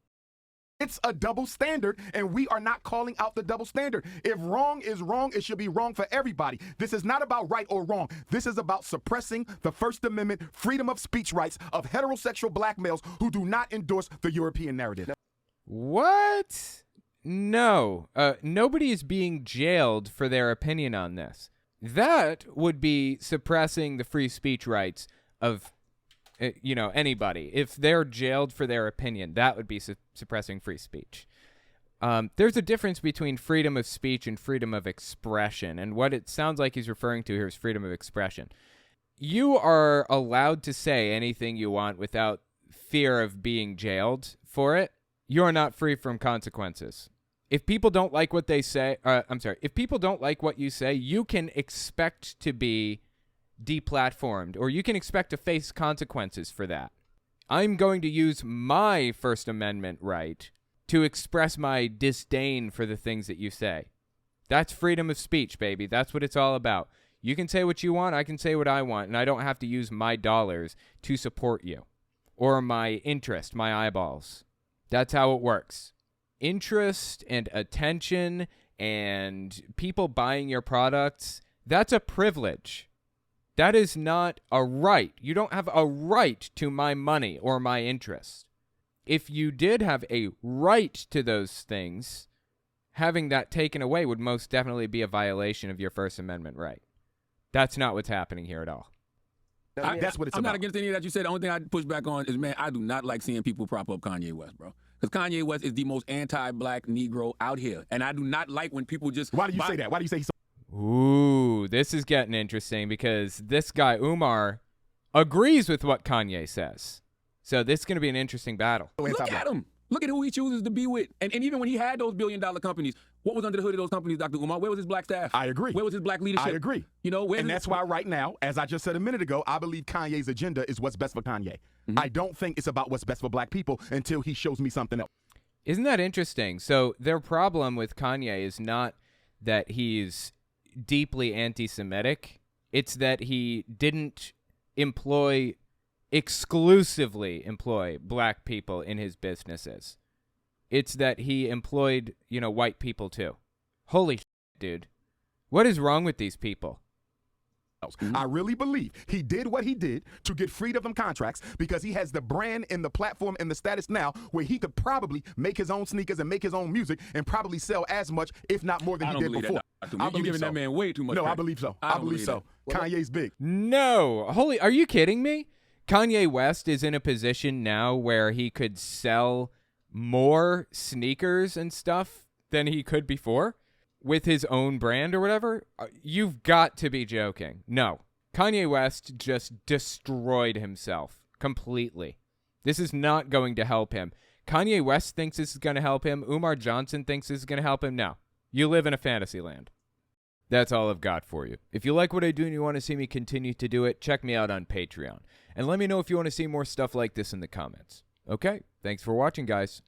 It's a double standard, and we are not calling out the double standard. If wrong is wrong, it should be wrong for everybody. This is not about right or wrong. This is about suppressing the First Amendment freedom of speech rights of heterosexual black males who do not endorse the European narrative. What? No. Nobody is being jailed for their opinion on this. That would be suppressing the free speech rights of anybody. If they're jailed for their opinion, that would be suppressing free speech. There's a difference between freedom of speech and freedom of expression, and what it sounds like he's referring to here is freedom of expression. You are allowed to say anything you want without fear of being jailed for it. You're not free from consequences. If people don't like what they say, if people don't like what you say, you can expect to be deplatformed, or you can expect to face consequences for that. I'm going to use my First Amendment right to express my disdain for the things that you say. That's freedom of speech, baby. That's what it's all about. You can say what you want, I can say what I want, and I don't have to use my dollars to support you, or my interest, my eyeballs. That's how it works. Interest and attention and people buying your products, that's a privilege. That is not a right. You don't have a right to my money or my interest. If you did have a right to those things, having that taken away would most definitely be a violation of your First Amendment right. That's not what's happening here at all. That's what it's I'm about. not against any of that you said. The only thing I push back on is, man, I do not like seeing people prop up Kanye West, bro. Because Kanye West is the most anti-black Negro out here. And I do not like when people just... Why do you say that? Why do you say he's so... Ooh, this is getting interesting because this guy, Umar, agrees with what Kanye says. So this is going to be an interesting battle. Look at him. Look at who he chooses to be with. And even when he had those billion-dollar companies, what was under the hood of those companies, Dr. Umar? Where was his black staff? I agree. Where was his black leadership? I agree. And that's why right now, as I just said a minute ago, I believe Kanye's agenda is what's best for Kanye. Mm-hmm. I don't think it's about what's best for black people until he shows me something else. Isn't that interesting? So their problem with Kanye is not that he's deeply anti-Semitic. It's that he didn't exclusively employ black people in his businesses. It's that he employed, white people too. Holy shit, dude. What is wrong with these people? I really believe he did what he did to get freed of them contracts because he has the brand and the platform and the status now where he could probably make his own sneakers and make his own music and probably sell as much, if not more than he did before. You're giving that man way too much No, credit. I believe so. I believe so. Kanye's big. No. Are you kidding me? Kanye West is in a position now where he could sell more sneakers and stuff than he could before with his own brand or whatever. You've got to be joking. No. Kanye West just destroyed himself completely. This is not going to help him. Kanye West thinks this is going to help him. Umar Johnson thinks this is going to help him. No. You live in a fantasy land. That's all I've got for you. If you like what I do and you want to see me continue to do it, check me out on Patreon. And let me know if you want to see more stuff like this in the comments. Okay, thanks for watching, guys.